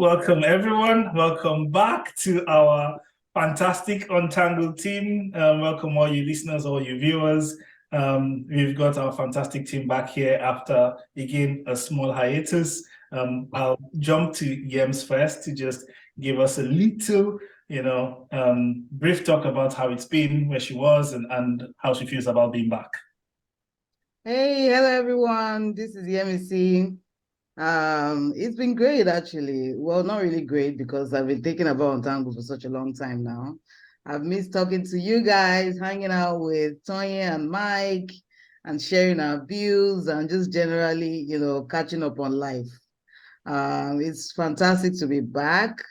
welcome everyone. Welcome back to our fantastic Untangled team. Welcome all you listeners, all you viewers. We've got our fantastic team back here after, again, a small hiatus. I'll jump to Yems first to just give us a little, brief talk about how it's been, where she was, and how she feels about being back. Hey, hello everyone. This is Yems. It's been great actually. Well, not really great because I've been thinking about Untangled for such a long time now. I've missed talking to you guys, hanging out with Tonye and Mike, and sharing our views and just generally, catching up on life. It's fantastic to be back.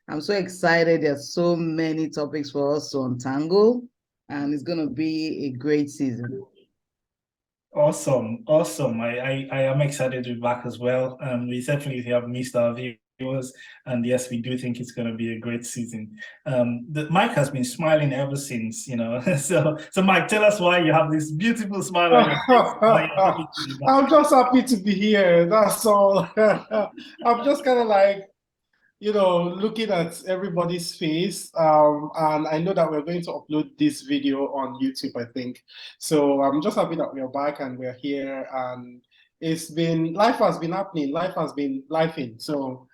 I'm so excited. There's so many topics for us to untangle, and it's going to be a great season. Awesome. I am excited to be back as well. We definitely have missed our viewers, and yes, we do think it's going to be a great season. Mike has been smiling ever since, So Mike, tell us why you have this beautiful smile on your face. I'm just happy to be here. That's all. I'm just kind of like, looking at everybody's face. And I know that we're going to upload this video on YouTube, I think. So I'm just happy that we're back and we're here. And life has been happening. Life has been lifing. So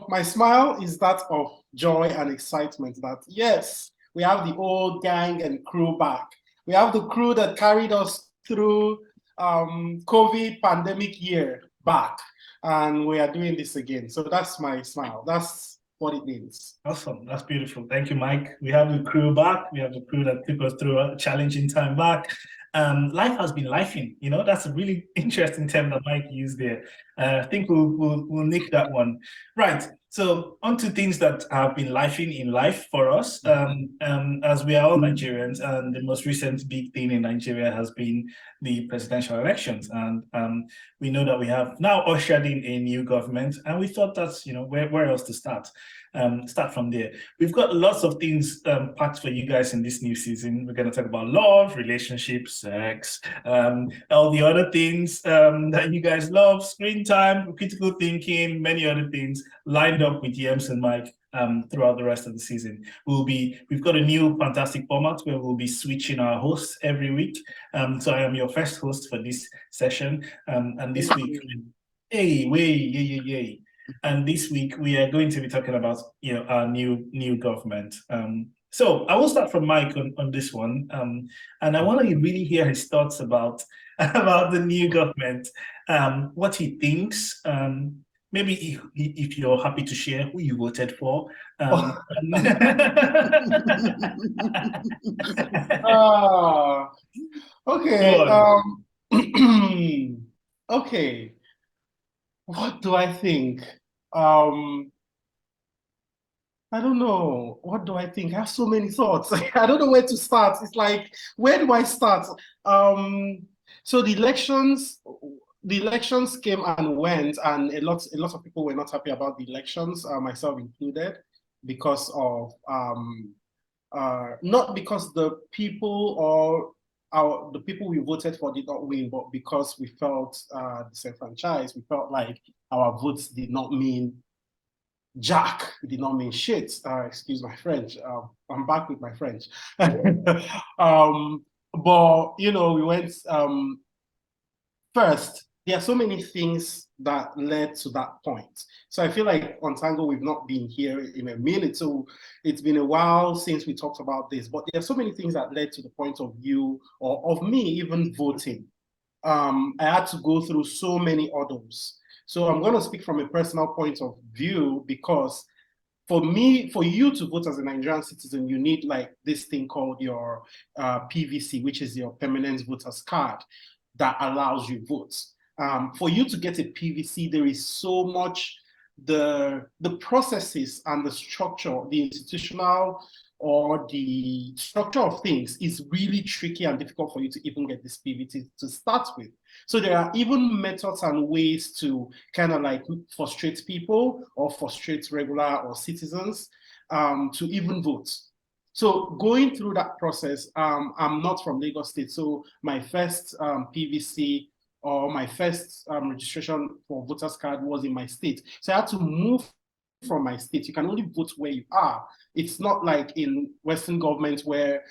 my smile is that of joy and excitement that, yes, we have the old gang and crew back. We have the crew that carried us through COVID pandemic year back. And we are doing this again. So that's my smile. That's what it means. Awesome. That's beautiful. Thank you, Mike. We have the crew back. We have the crew that took us through a challenging time back. Life has been lifing. That's a really interesting term that Mike used there. I think we'll nick that one. Right. So on to things that have been lifing in life for us. As we are all Nigerians, and the most recent big thing in Nigeria has been the presidential elections. And we know that we have now ushered in a new government, and we thought that's, where else to start? Start from there. We've got lots of things packed for you guys in this new season. We're going to talk about love, relationships, sex, all the other things that you guys love, screen time, critical thinking, many other things lined up with Yems and Mike throughout the rest of the season. We've got a new fantastic format where we'll be switching our hosts every week. So I am your first host for this session, and this week, yay. And this week we are going to be talking about our new government. So I will start from Mike on this one, and I want to really hear his thoughts about the new government, what he thinks. Maybe if you're happy to share who you voted for. Okay. Okay. What do I think? I don't know. What do I think? I have so many thoughts. I don't know where to start. It's like, where do I start? So the elections came and went, and a lot of people were not happy about the elections, myself included, because of not because the people the people we voted for did not win, but because we felt disenfranchised. We felt like our votes did not mean jack. It did not mean shit. Excuse my French. I'm back with my French. But we went first. There are so many things that led to that point. So I feel like Untangled, we've not been here in a minute. So it's been a while since we talked about this, but there are so many things that led to the point of view or of me even voting. I had to go through so many hurdles. So I'm going to speak from a personal point of view, because for you to vote as a Nigerian citizen, you need like this thing called your PVC, which is your permanent voter's card that allows you votes. For you to get a PVC, there is so much, the processes and the structure, the institutional or the structure of things is really tricky and difficult for you to even get this PVC to start with. So there are even methods and ways to kind of like frustrate people or frustrate regular or citizens to even vote. So going through that process, I'm not from Lagos State. So my first PVC or my first registration for voters card was in my state. So I had to move from my state. You can only vote where you are. It's not like in Western governments where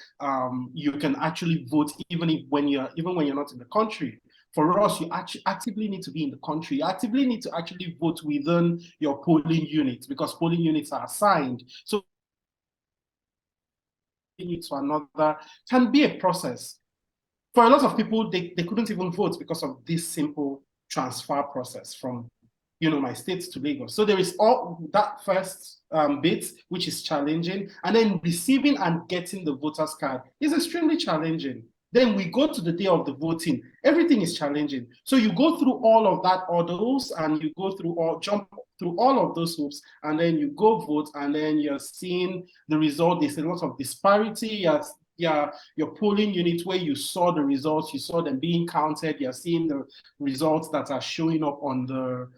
you can actually vote even when you're not in the country. For us, you actually actively need to be in the country. You actively need to actually vote within your polling units because polling units are assigned. So to another can be a process. For a lot of people, they couldn't even vote because of this simple transfer process from my state to Lagos. So there is all that first bit, which is challenging, and then receiving and getting the voters card is extremely challenging. Then we go to the day of the voting, everything is challenging. So you go through all of that hurdles and you go through jump through all of those hoops, and then you go vote, and then you're seeing the result. There's a lot of disparity. Your polling unit where you saw the results, you saw them being counted, you're seeing the results that are showing up on the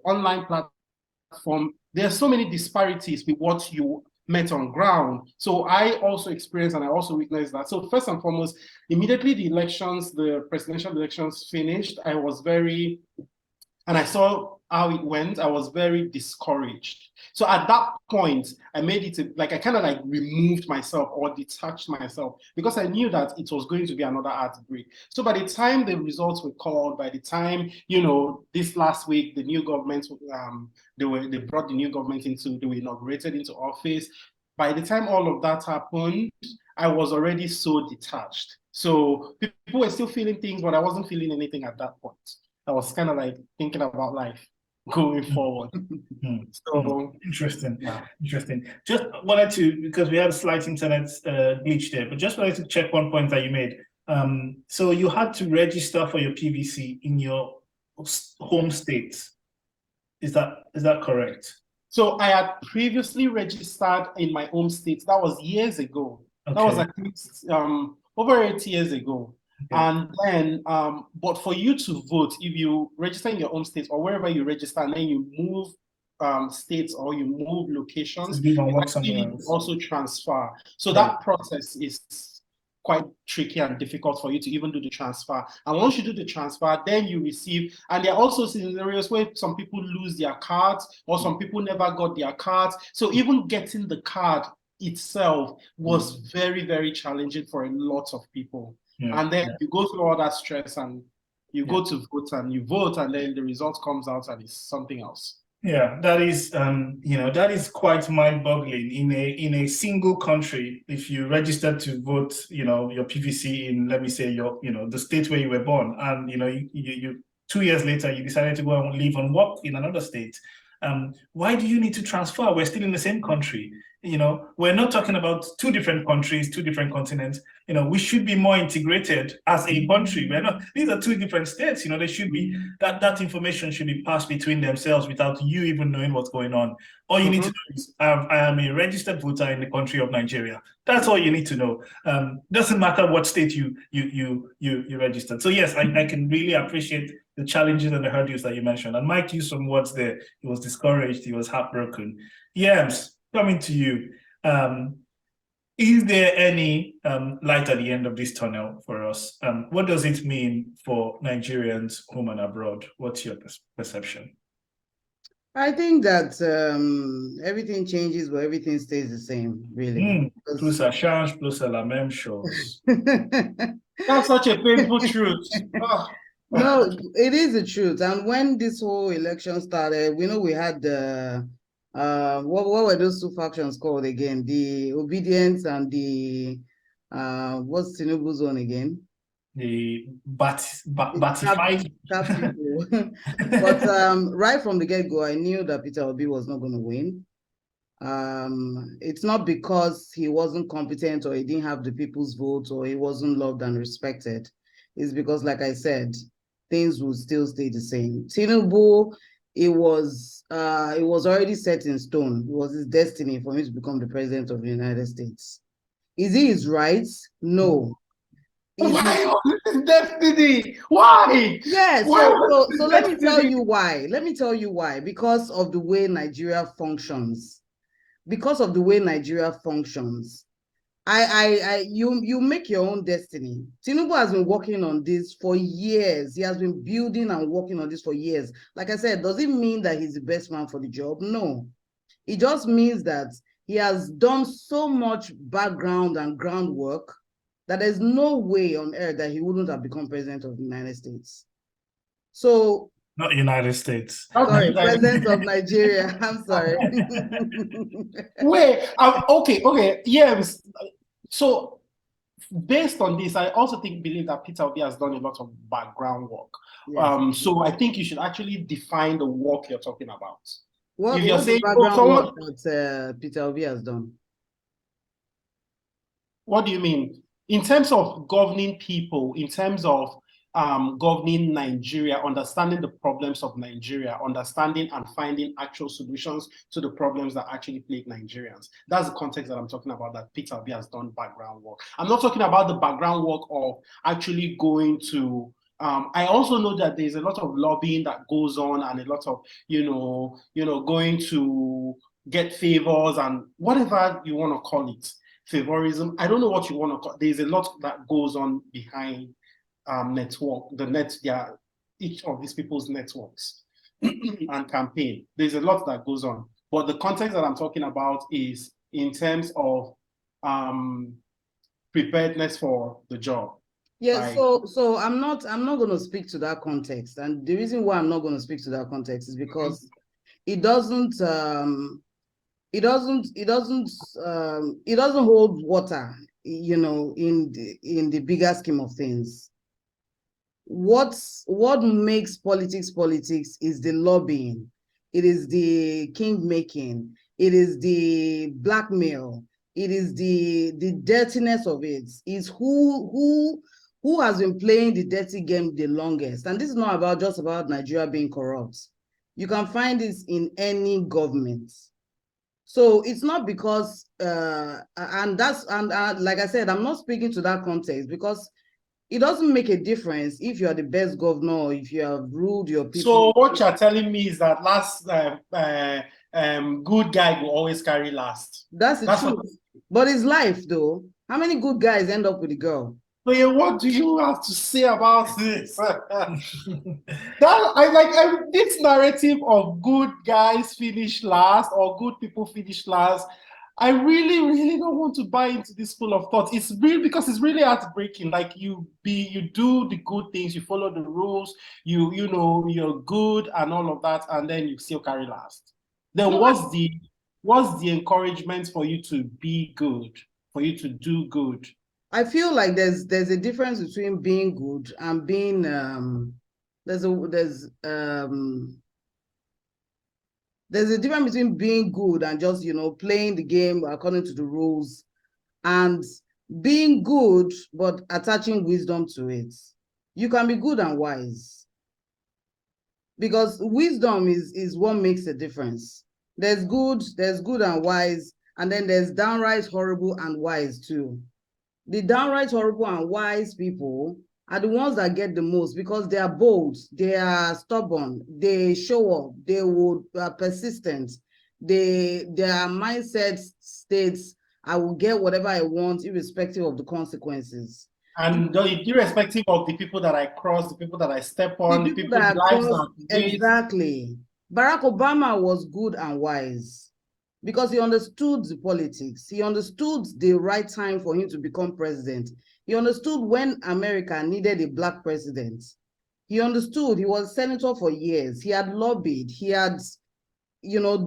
online platform. There are so many disparities with what you met on ground. So I also experienced and I also witnessed that. So first and foremost, immediately the presidential elections finished, and I saw how it went, I was very discouraged. So at that point, I made it I kind of removed myself or detached myself because I knew that it was going to be another heartbreak. So by the time the results were called, by the time, this last week, the new government, they brought the new government they were inaugurated into office. By the time all of that happened, I was already so detached. So people were still feeling things, but I wasn't feeling anything at that point. I was kind of thinking about life going forward. So interesting. Yeah. Interesting. Just wanted to, because we had a slight internet glitch there, but just wanted to check one point that you made. So you had to register for your PVC in your home state. Is that correct? So I had previously registered in my home state. That was years ago. Okay. That was at least over 8 years ago. Okay. And then, but for you to vote, if you register in your home state or wherever you register, and then you move states or you move locations, you actually also transfer. So that process is quite tricky and difficult for you to even do the transfer. And once you do the transfer, then you receive, and there are also scenarios where some people lose their cards or some people never got their cards. So even getting the card itself was very, very challenging for a lot of people. And then you go through all that stress and you go to vote and you vote, and then the result comes out and it's something else. Yeah, that is, that is quite mind-boggling. In a single country, if you register to vote, your PVC in, let me say, the state where you were born, and you 2 years later you decided to go and live and work in another state. Why do you need to transfer? We're still in the same country. We're not talking about two different countries, two different continents. We should be more integrated as a country. These are two different states. They should be, that information should be passed between themselves without you even knowing what's going on. All you need to know is I am a registered voter in the country of Nigeria. That's all you need to know. Doesn't matter what state you registered. So yes, I can really appreciate the challenges and the hurdles that you mentioned. And Mike used some words there. He was discouraged. He was heartbroken. Yems, coming to you. Is there any light at the end of this tunnel for us? What does it mean for Nigerians home and abroad? What's your perception? I think that everything changes, but everything stays the same, really. Plus ça change, plus c'est la même chose. That's such a painful truth. Oh. No, it is the truth. And when this whole election started, we had the what were those two factions called again? The Obedience and the what's Tinubu's one again? The Batified. But right from the get-go, I knew that Peter Obi was not going to win. It's not because he wasn't competent or he didn't have the people's vote or he wasn't loved and respected. It's because, like I said, things will still stay the same. Tinubu, it was already set in stone. It was his destiny for him to become the president of the United States. Is he his rights? No. Why his destiny? Why? Yes. So let me tell you why. Let me tell you why. Because of the way Nigeria functions. Because of the way Nigeria functions. You make your own destiny. Tinubu has been working on this for years. He has been building and working on this for years. Like I said, does it mean that he's the best man for the job? No. It just means that he has done so much background and groundwork that there's no way on earth that he wouldn't have become president of the United States. So not United States. Sorry, president of Nigeria. I'm sorry. Wait, okay, yes. So based on this, I also believe that Peter Obi has done a lot of background work. Yes. So I think you should actually define the work you're talking about. What is the background work that Peter Obi has done? What do you mean? In terms of governing people, in terms of governing Nigeria, understanding the problems of Nigeria, understanding and finding actual solutions to the problems that actually plague Nigerians. That's the context that I'm talking about, that Peter Obi has done background work. I'm not talking about the background work of actually going to, I also know that there's a lot of lobbying that goes on and a lot of, going to get favors and whatever you want to call it, favorism. I don't know what you want to call it. There's a lot that goes on behind each of these people's networks and campaign. There's a lot that goes on, but the context that I'm talking about is in terms of preparedness for the job. Yeah, so I'm not going to speak to that context, and the reason why I'm not going to speak to that context is because it doesn't hold water, in the bigger scheme of things. What makes politics is the lobbying, it is the king making, it is the blackmail, it is the dirtiness of it. Is who has been playing the dirty game the longest. And this is not just about Nigeria being corrupt. You can find this in any government. So it's not because and like I said, I'm not speaking to that context, because it doesn't make a difference if you are the best governor or if you have ruled your people. So what you're telling me is that good guy will always carry last. That's the truth. But it's life, though. How many good guys end up with a girl? But what do you have to say about this? This narrative of good guys finish last or good people finish last. I really, really don't want to buy into this school of thought. It's real, because it's really heartbreaking. Like you do the good things, you follow the rules, you're good and all of that, and then you still carry last. Then what's the encouragement for you to be good, for you to do good? I feel like there's a difference between being good and being there's a difference between being good and just playing the game according to the rules, and being good but attaching wisdom to it. You can be good and wise, because wisdom is what makes a difference. There's good and wise, and then there's downright horrible and wise too. The downright horrible and wise people are the ones that get the most, because they are bold, they are stubborn, they show up, they are persistent, their mindset states, I will get whatever I want irrespective of the consequences. And irrespective of the people that I cross, the people that I step on, the people that lives that exactly. Barack Obama was good and wise, because he understood the politics. He understood the right time for him to become president. He understood when America needed a Black president. He understood. He was a senator for years. He had lobbied. He had,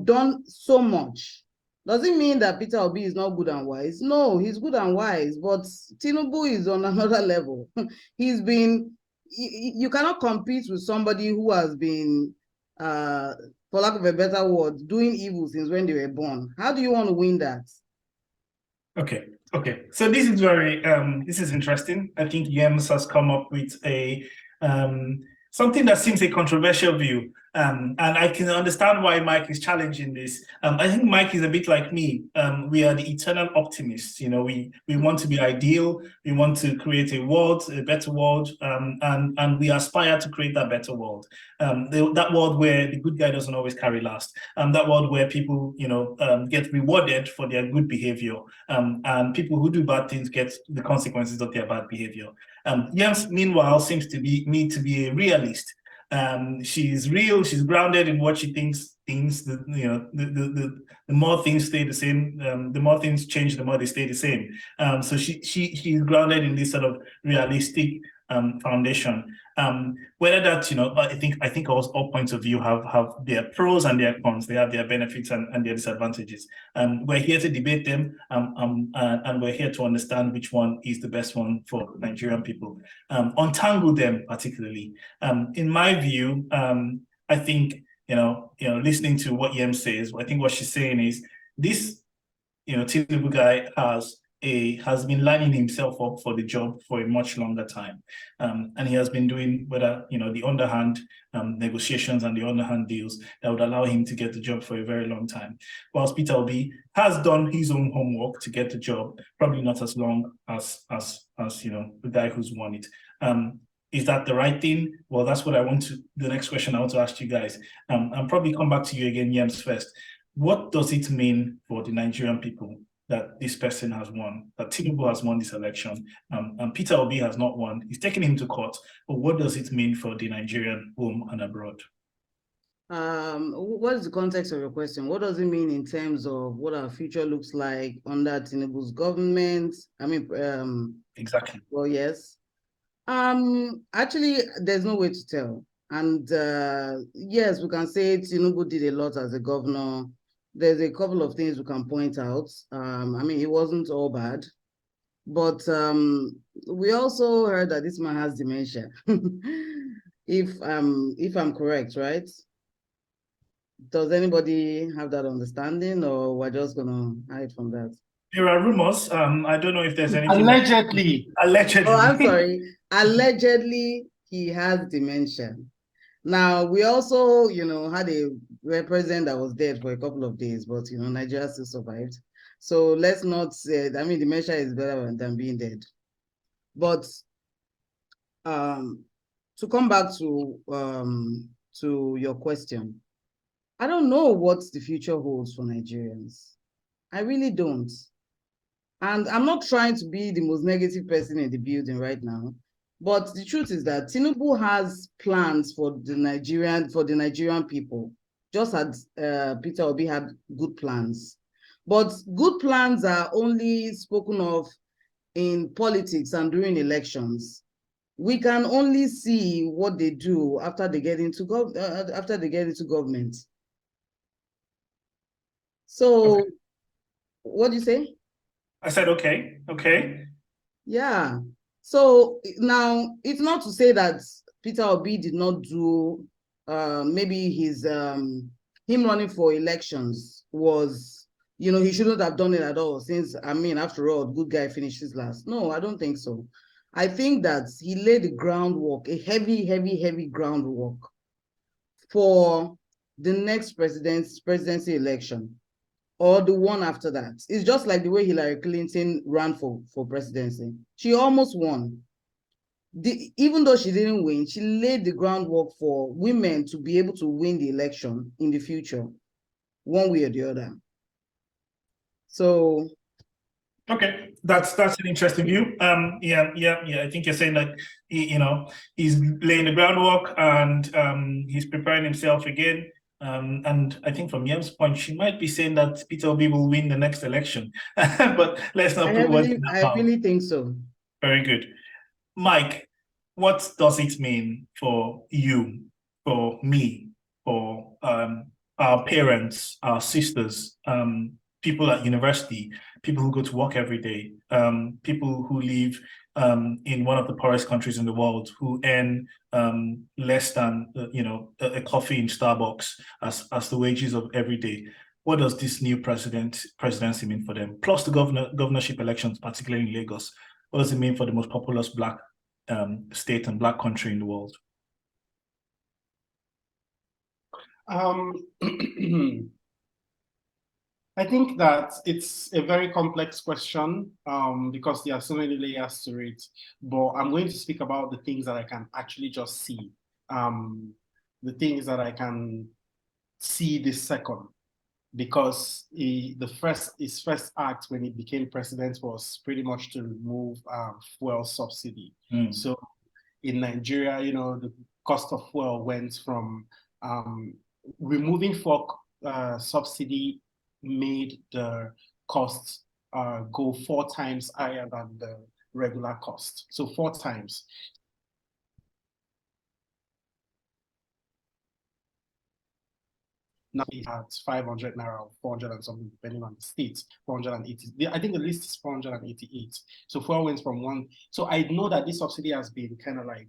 done so much. Does it mean that Peter Obi is not good and wise? No, he's good and wise, but Tinubu is on another level. He's been, you cannot compete with somebody who has been, for lack of a better word, doing evil since when they were born. How do you want to win that? Okay. So this is this is interesting. I think Yems has come up with a something that seems a controversial view. And I can understand why Mike is challenging this. I think Mike is a bit like me. We are the eternal optimists. We want to be ideal. We want to create a world, a better world, and we aspire to create that better world. That world where the good guy doesn't always carry last. That world where people, get rewarded for their good behavior, and people who do bad things get the consequences of their bad behavior. Yems, meanwhile, seems to be a realist. She's real. She's grounded in what she thinks. The more things stay the same, the more things change, the more they stay the same. So she's grounded in this sort of realistic foundation. Whether that, I think all points of view have their pros and their cons. They have their benefits and their disadvantages. We're here to debate them, and we're here to understand which one is the best one for Nigerian people. Untangle them particularly. In my view, I think, listening to what Yem says, I think what she's saying is this, Tinubu guy has been lining himself up for the job for a much longer time. And he has been doing the underhand negotiations and the underhand deals that would allow him to get the job for a very long time. Whilst Peter Obi has done his own homework to get the job, probably not as long as the guy who's won it. Is that the right thing? Well, that's what the next question I want to ask you guys. And probably come back to you again, Yems, first. What does it mean for the Nigerian people that this person has won, that Tinubu has won this election, and Peter Obi has not won? He's taken him to court, but what does it mean for the Nigerian home and abroad? What is the context of your question? What does it mean in terms of what our future looks like under Tinubu's government? Exactly. Well, yes. Actually, there's no way to tell. And yes, we can say Tinubu did a lot as a governor. There's a couple of things we can point out. It wasn't all bad, but we also heard that this man has dementia. if I'm correct, right? Does anybody have that understanding, or we're just gonna hide from that? There are rumors. I don't know if there's anything. Allegedly. Allegedly. Oh, I'm sorry. Allegedly, he has dementia. Now, we also, had a president that was dead for a couple of days, but, Nigeria still survived. So let's not say, dementia is better than being dead. But to come back to your question, I don't know what the future holds for Nigerians. I really don't. And I'm not trying to be the most negative person in the building right now, but the truth is that Tinubu has plans for the Nigerian people, just as Peter Obi had good plans. But good plans are only spoken of in politics and during elections. We can only see what they do after they get into government. So, okay. What do you say? I said, okay. Yeah. So now it's not to say that Peter Obi did not do, maybe him running for elections was, he shouldn't have done it at all since, after all, good guy finishes last. No, I don't think so. I think that he laid the groundwork, a heavy, heavy, heavy groundwork for the next presidency election, or the one after that. It's just like the way Hillary Clinton ran for presidency. She almost won. Even though she didn't win, she laid the groundwork for women to be able to win the election in the future, one way or the other. So, okay, that's an interesting view. Yeah. I think you're saying that he's laying the groundwork and he's preparing himself again. And I think from Yem's point, she might be saying that Peter Obi will win the next election. But let's not put words in her mouth. I really think so. Very good. Mike, what does it mean for you, for me, for our parents, our sisters, people at university, people who go to work every day, people who live in one of the poorest countries in the world, who earn less than a coffee in Starbucks as the wages of every day? What does this new presidency mean for them? Plus the governorship elections, particularly in Lagos. What does it mean for the most populous Black state and Black country in the world? I think that it's a very complex question because there are so many layers to it. But I'm going to speak about the things that I can actually just see, the things that I can see this second. Because his first act when he became president was pretty much to remove fuel subsidy. So in Nigeria, the cost of fuel went from removing fuel subsidy made the cost go 4 times higher than the regular cost. So 4 times. Now it's at 500 naira or 400 and something, depending on the state. 480. I think the list is 488. So fuel went from 1. So I know that this subsidy has been kind of like,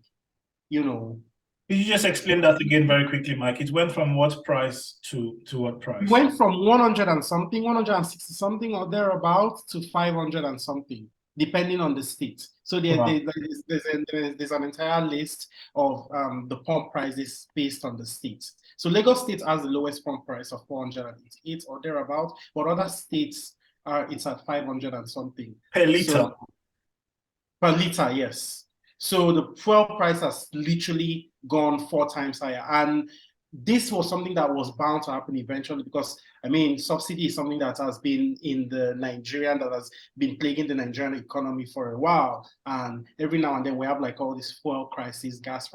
Could you just explain that again very quickly, Mike? It went from what price to what price? It went from 100 and something, 160 something or thereabouts to 500 and something, depending on the state. So there's an entire list of the pump prices based on the state. So Lagos State has the lowest pump price of 488 or thereabouts, but other states it's at 500 and something. Per liter. So, per liter, yes. So the fuel price has literally gone 4 times higher. And this was something that was bound to happen eventually because, subsidy is something that has been that has been plaguing the Nigerian economy for a while. And every now and then we have like all this fuel crisis, gas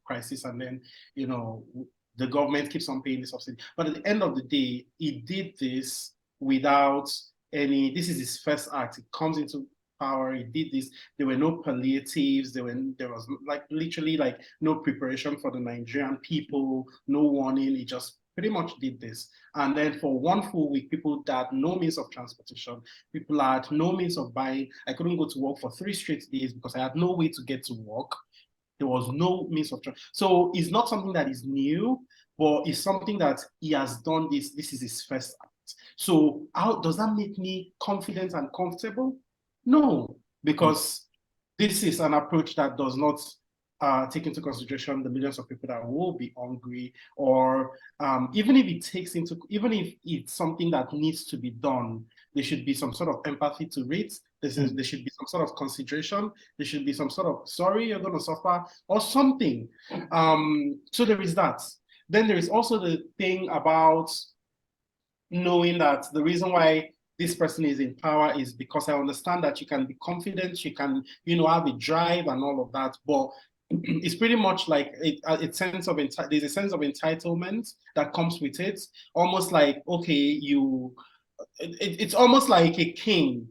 crisis, and then, the government keeps on paying the subsidy. But at the end of the day, he did this without this is his first act. It comes into power, he did this. There were no palliatives. There was literally no preparation for the Nigerian people, no warning. He just pretty much did this. And then for 1 full week, people had no means of transportation. People had no means of buying. I couldn't go to work for 3 straight days because I had no way to get to work. There was no means of transport. So it's not something that is new, but it's something that he has done this. This is his first act. So how does that make me confident and comfortable? No, because this is an approach that does not take into consideration the millions of people that will be hungry, or even if it's something that needs to be done, there should be some sort of empathy to it. There should be some sort of consideration. There should be some sort of, sorry, you're going to suffer, or something. So there is that. Then there is also the thing about knowing that the reason why this person is in power is because I understand that you can be confident, you can, have a drive and all of that, but it's pretty much like there's a sense of entitlement that comes with it. Almost like, okay, it's almost like a king,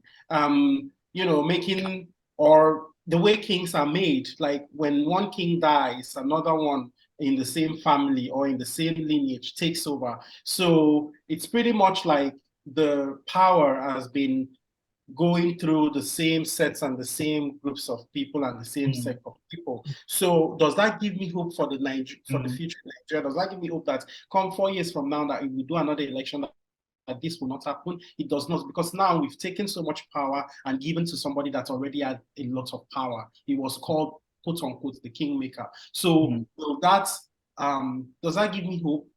making, or the way kings are made, like when one king dies, another one in the same family or in the same lineage takes over. So it's pretty much like the power has been going through the same sets and the same groups of people and the same set of people. So does that give me hope for the future of Nigeria? Does that give me hope that come 4 years from now that if we do another election that this will not happen? It does not, because now we've taken so much power and given to somebody that already had a lot of power. He was called, quote unquote, the kingmaker. So does that give me hope?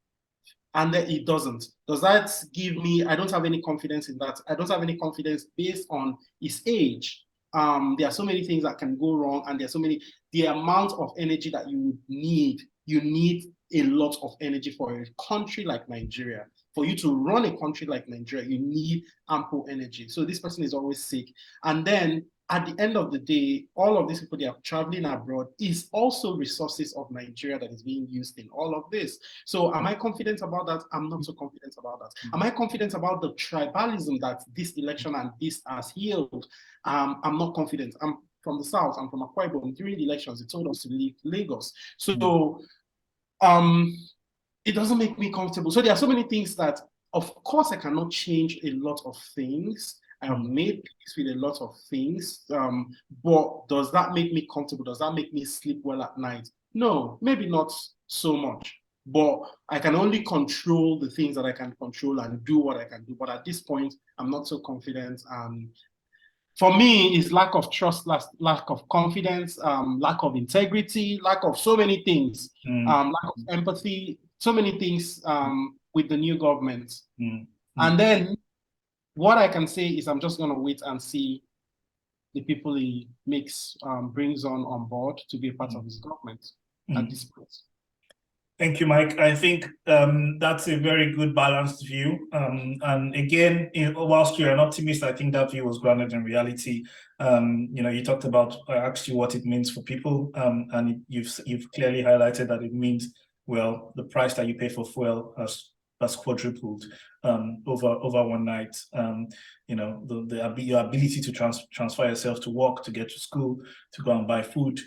And then it doesn't. Does that give me, I don't have any confidence in that. I don't have any confidence based on his age. There are so many things that can go wrong, and there's so many, the amount of energy that you need a lot of energy for a country like Nigeria. For you to run a country like Nigeria, you need ample energy. So this person is always sick. And then at the end of the day, all of these people, they are traveling abroad, is also resources of Nigeria that is being used in all of this. So am I confident about that? I'm not so confident about that. Am I confident about the tribalism that this election and this has healed? I'm not confident. I'm from the South. I'm from Akwa Ibom. During the elections, they told us to leave Lagos. So it doesn't make me comfortable. So there are so many things that, of course, I cannot change a lot of things. I have made peace with a lot of things, but does that make me comfortable? Does that make me sleep well at night? No, maybe not so much, but I can only control the things that I can control and do what I can do. But at this point, I'm not so confident. For me, it's lack of trust, lack of confidence, lack of integrity, lack of so many things, lack of empathy. so many things with the new government. Mm. And then what I can say is I'm just going to wait and see the people he brings on board to be a part of his government at this point. Thank you, Mike. I think that's a very good balanced view. And again, whilst you're an optimist, I think that view was grounded in reality. You talked about, I asked you what it means for people, and you've clearly highlighted that it means, well, the price that you pay for fuel has quadrupled over one night. Your ability to transfer yourself to work, to get to school, to go and buy food,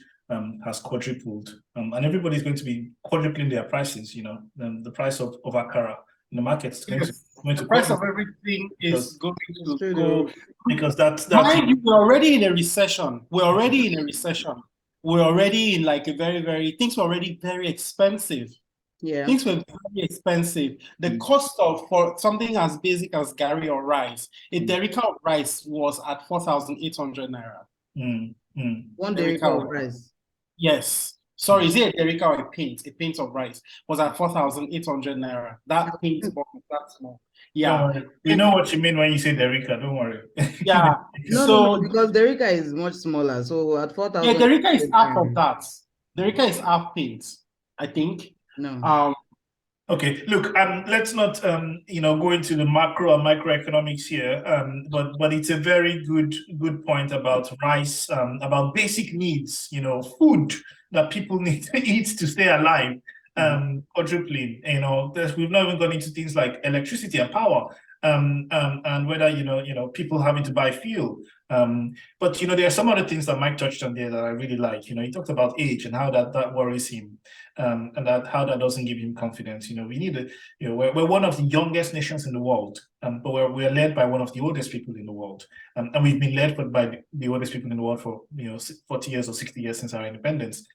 has quadrupled, and everybody's going to be quadrupling their prices. The price of akara in the market is going to the price of everything is going to go, because that's mind you, we're already in a recession. We're already in like a very things were already very expensive. Yeah, things were very expensive. The cost for something as basic as Gary or rice, a derica of rice was at 4,800 naira. One derica of rice. Yes. Sorry, is it a derica or a pint? A pint of rice was at 4,800 naira. That pint box is that small. Yeah. We know what you mean when you say derica, don't worry. Yeah. No, because derica is much smaller. So at 4,000. Yeah, derica is half of that. Derica is half pint, I think. No. Okay, look, let's not go into the macro and microeconomics here, but it's a very good point about rice, about basic needs, food that people need to eat to stay alive, quadrupling. We've not even gone into things like electricity and power, and whether people having to buy fuel. But there are some other things that Mike touched on there that I really like. He talked about age and how that worries him, and how that doesn't give him confidence. We need we're one of the youngest nations in the world, but we're led by one of the oldest people in the world, and we've been led by the oldest people in the world for 40 years or 60 years since our independence.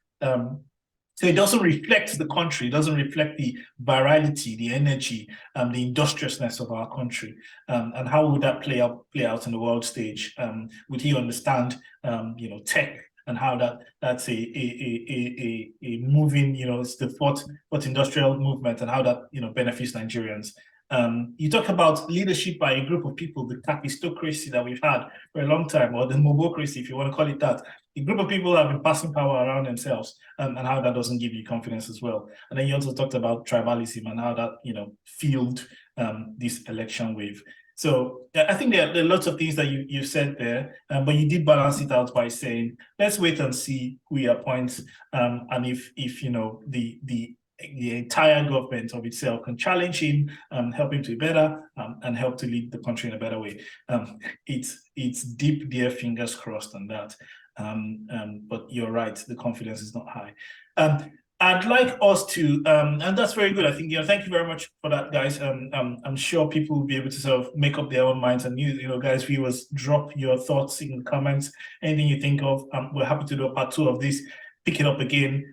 So it doesn't reflect the country, it doesn't reflect the virality, the energy, the industriousness of our country. And how would that play out in the world stage? Would he understand, tech and how that's a moving, it's the fourth industrial movement, and how that benefits Nigerians. You talk about leadership by a group of people, the capistocracy that we've had for a long time, or the mobocracy, if you want to call it that. A group of people have been passing power around themselves, and how that doesn't give you confidence as well. And then you also talked about tribalism and how that fueled this election wave. So I think there are lots of things that you said there, but you did balance it out by saying, let's wait and see who he appoints, and if the entire government of itself can challenge him, help him to be better, and help to lead the country in a better way. It's deep, dear fingers crossed on that. But you're right, the confidence is not high. I'd like us to, and that's very good. I think, thank you very much for that, guys. I'm sure people will be able to sort of make up their own minds, and guys, viewers, drop your thoughts in the comments. Anything you think of, we're happy to do a part 2 of this. Pick it up again,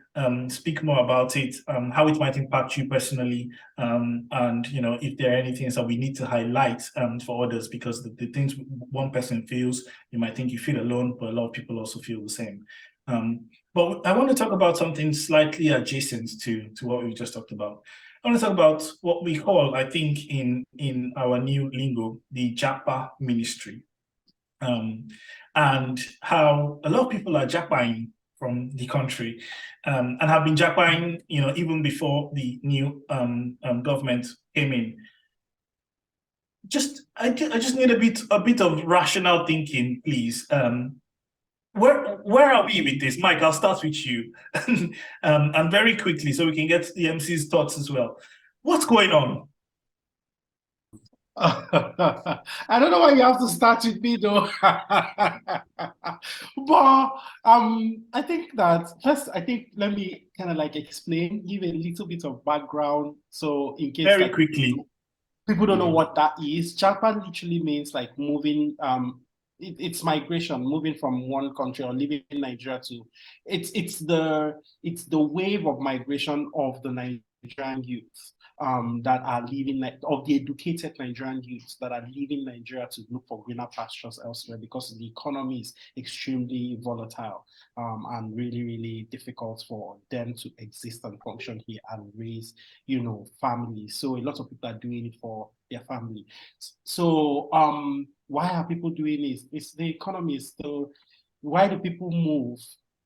speak more about it, how it might impact you personally, and if there are any things that we need to highlight for others, because the things one person feels, you might think you feel alone, but a lot of people also feel the same. But I want to talk about something slightly adjacent to what we just talked about. I want to talk about what we call, I think, in our new lingo, the Japa ministry, and how a lot of people are Japaing from the country, and have been Japaing, even before the new government came in. I just need a bit of rational thinking, please. Where are we with this, Mike? I'll start with you, and very quickly, so we can get the MC's thoughts as well. What's going on? I don't know why you have to start with me, though. But I think that first, let me kind of like explain, give a little bit of background, so in case very quickly people don't know what that is. Japa literally means like moving. It's migration, moving from one country or leaving Nigeria to. It's the wave of migration of the Nigerian youth that are leaving, of the educated Nigerian youths that are leaving Nigeria to look for greener pastures elsewhere because the economy is extremely volatile and really, really difficult for them to exist and function here and raise, families. So a lot of people are doing it for their family. So why are people doing this? It's the economy is still. Why do people move?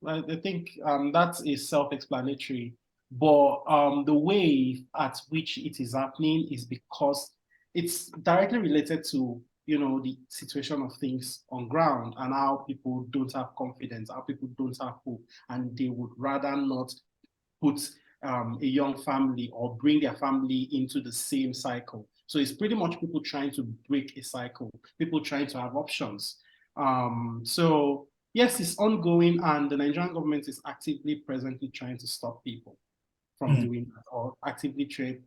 I think that is self-explanatory. But the way at which it is happening is because it's directly related to, the situation of things on ground and how people don't have confidence, how people don't have hope, and they would rather not put a young family or bring their family into the same cycle. So it's pretty much people trying to break a cycle, people trying to have options. So yes, it's ongoing, and the Nigerian government is actively presently trying to stop people from doing that, or actively trade.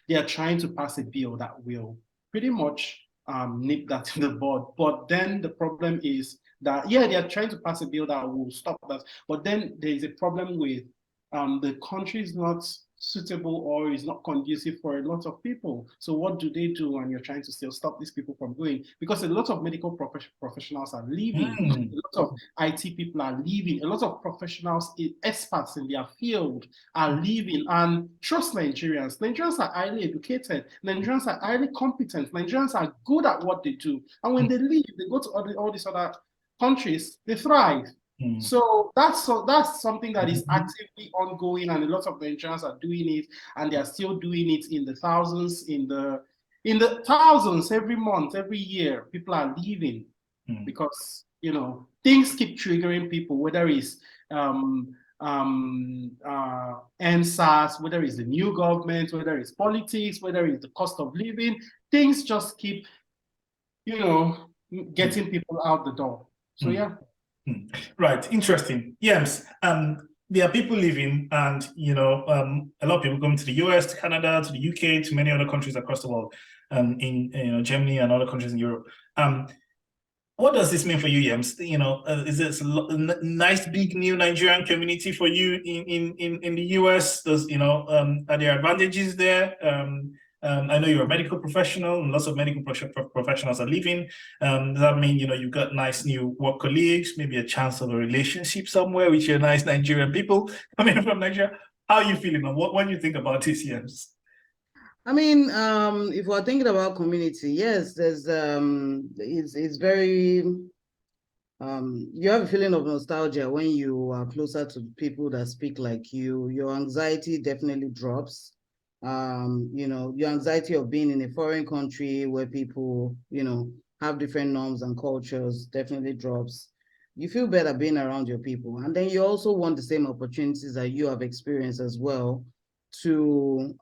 They are trying to pass a bill that will pretty much nip that in the bud. But then the problem is that, yeah, they are trying to pass a bill that will stop that. But then there is a problem with the country is not suitable or is not conducive for a lot of people. So what do they do when you're trying to still stop these people from going? Because a lot of medical professionals are leaving, a lot of IT people are leaving, a lot of professionals, experts in their field are leaving. And trust Nigerians. Nigerians are highly educated. Nigerians are highly competent. Nigerians are good at what they do. And when they leave, they go to all these other countries, they thrive. So that's something that is actively ongoing, and a lot of Nigerians are doing it, and they are still doing it in the thousands, in the thousands every month, every year. People are leaving because things keep triggering people, whether it's NSAS, whether it's the new government, whether it's politics, whether it's the cost of living. Things just keep getting people out the door. So yeah. Right, interesting. Yes, there are people living, and a lot of people going to the US, to Canada, to the UK, to many other countries across the world, in Germany and other countries in Europe. What does this mean for you, Yems? Is this a nice big new Nigerian community for you in the US? Are there advantages there? I know you're a medical professional, and lots of medical professionals are leaving. Does that mean you've got nice new work colleagues, maybe a chance of a relationship somewhere with your nice Nigerian people coming from Nigeria? How are you feeling? And what do you think about this, Yems? I mean, if we're thinking about community, yes, there's it's very you have a feeling of nostalgia when you are closer to people that speak like you. Your anxiety definitely drops. Your anxiety of being in a foreign country where people, have different norms and cultures definitely drops. You feel better being around your people. And then you also want the same opportunities that you have experienced as well to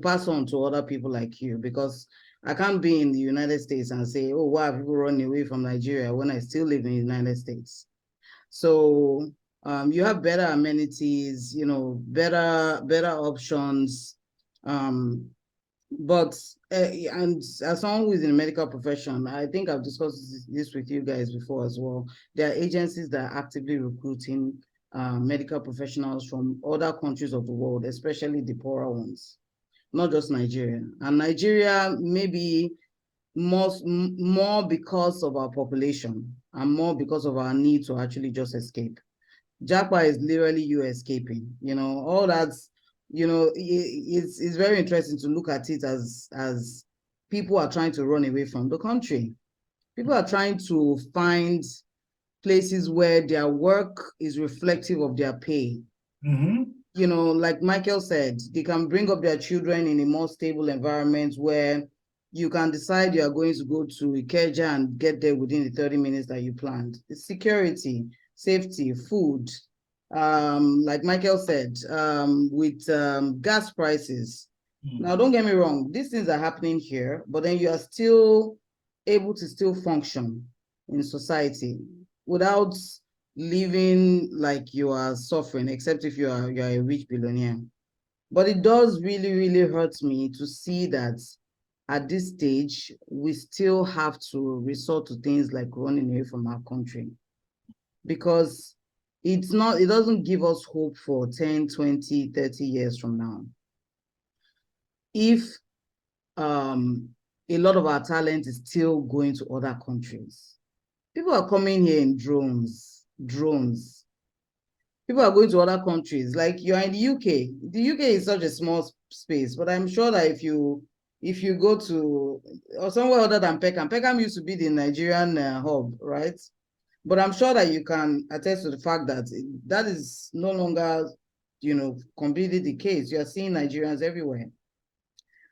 pass on to other people like you, because I can't be in the United States and say, oh, why are people running away from Nigeria when I still live in the United States? So you have better amenities, better options. But and as someone who is in the medical profession, I think I've discussed this with you guys before as well. There are agencies that are actively recruiting medical professionals from other countries of the world, especially the poorer ones, not just Nigeria. And Nigeria maybe more because of our population and more because of our need to actually just escape. Japa is literally you escaping. All that's it's very interesting to look at it as people are trying to run away from the country. People are trying to find places where their work is reflective of their pay. Like Michael said, they can bring up their children in a more stable environment where you can decide you are going to go to Ikeja and get there within the 30 minutes that you planned. It's security, safety, food. Like Michael said, with gas prices. Now, don't get me wrong, these things are happening here, but then you are still able to still function in society without living like you are suffering, except if you are a rich billionaire. But it does really, really hurt me to see that at this stage, we still have to resort to things like running away from our country, because it doesn't give us hope for 10, 20, 30 years from now. if a lot of our talent is still going to other countries. People are coming here in drones. People are going to other countries. Like you're in the UK. The UK is such a small space, but I'm sure that if you go to or somewhere other than Peckham used to be the Nigerian hub, right? But I'm sure that you can attest to the fact that that is no longer, completely the case. You're seeing Nigerians everywhere.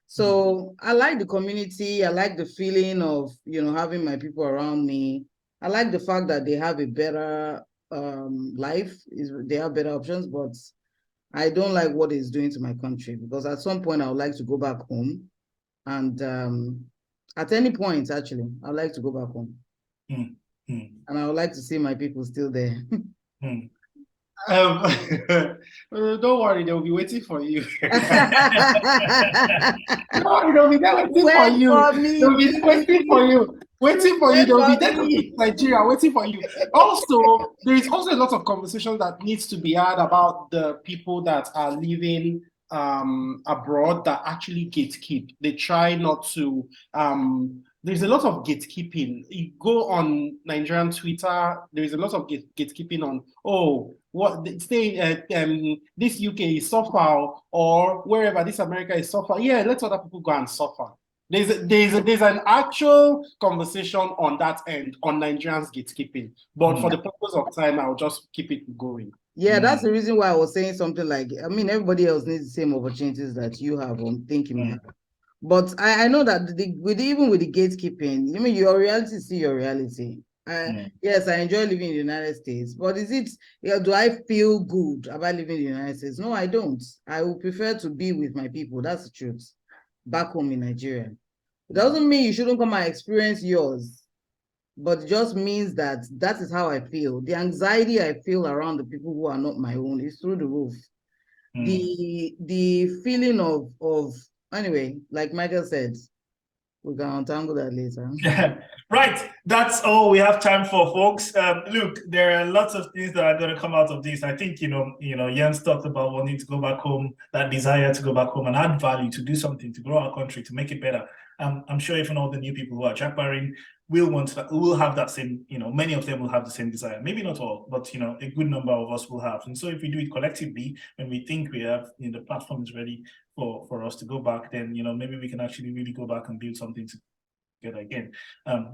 So I like the community. I like the feeling of, having my people around me. I like the fact that they have a better life. They have better options, but I don't like what it's doing to my country, because at some point I would like to go back home. And at any point, actually, I'd like to go back home. And I would like to see my people still there. Don't worry, they'll be waiting for you. No, they'll be there waiting for you. They'll be waiting for you. Waiting for you. They'll be there in Nigeria waiting for you. Also, there is also a lot of conversation that needs to be had about the people that are living abroad that actually gatekeep. They try not to there's a lot of gatekeeping. You go on Nigerian Twitter, there is a lot of gatekeeping on, what stay this UK is suffer, or wherever this America is suffer. Yeah, let other people go and suffer. There's an actual conversation on that end on Nigerians gatekeeping. But for the purpose of time, I'll just keep it going. Yeah, that's the reason why I was saying something like, everybody else needs the same opportunities that you have on thinking. But I know that even with the gatekeeping, your reality is still your reality. Yes, I enjoy living in the United States, but do I feel good about living in the United States? No, I don't. I would prefer to be with my people. That's the truth. Back home in Nigeria. It doesn't mean you shouldn't come and experience yours, but it just means that is how I feel. The anxiety I feel around the people who are not my own is through the roof. The feeling of anyway, like Michael said, we can untangle that later. Right, that's all we have time for, folks. Look, there are lots of things that are going to come out of this. I think Yems talked about wanting to go back home, that desire to go back home and add value, to do something, to grow our country, to make it better. I'm sure even all the new people who are Japaring will have that same, many of them will have the same desire. Maybe not all, but a good number of us will have. And so if we do it collectively, when we think we have, the platform is ready for us to go back, then maybe we can actually really go back and build something together again.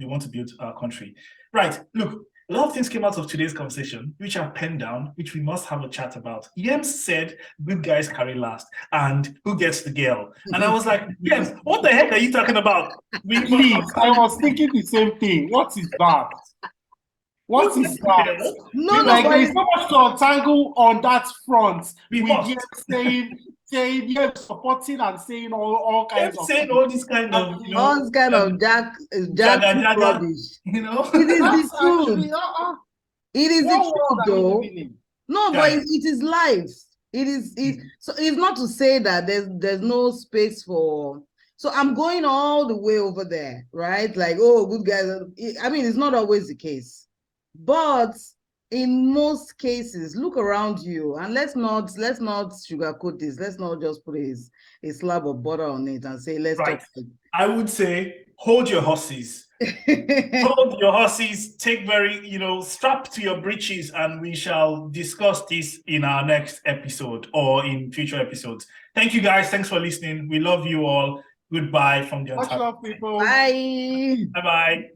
We want to build our country. Right. Look, a lot of things came out of today's conversation, which I've penned down, which we must have a chat about. Yems said, good guys carry last, and who gets the girl? And I was like, Yems, what the heck are you talking about? Please, I was thinking the same thing. What is that? What is that? No, there is so much to untangle on that front. Saying yes, supporting and saying all kinds of saying all this kind of jack rubbish. It is the truth. It is the truth, though. No, but it is life. So it's not to say that there's no space for. So I'm going all the way over there, right? Like, good guys. It's not always the case, but in most cases, look around you and let's not sugarcoat this. Let's not just put a slab of butter on it and say, let's talk. I would say, hold your horses. Hold your horses, take strap to your breeches, and we shall discuss this in our next episode or in future episodes. Thank you guys. Thanks for listening. We love you all. Goodbye from the Untangled. Much love, people. Bye. Bye-bye.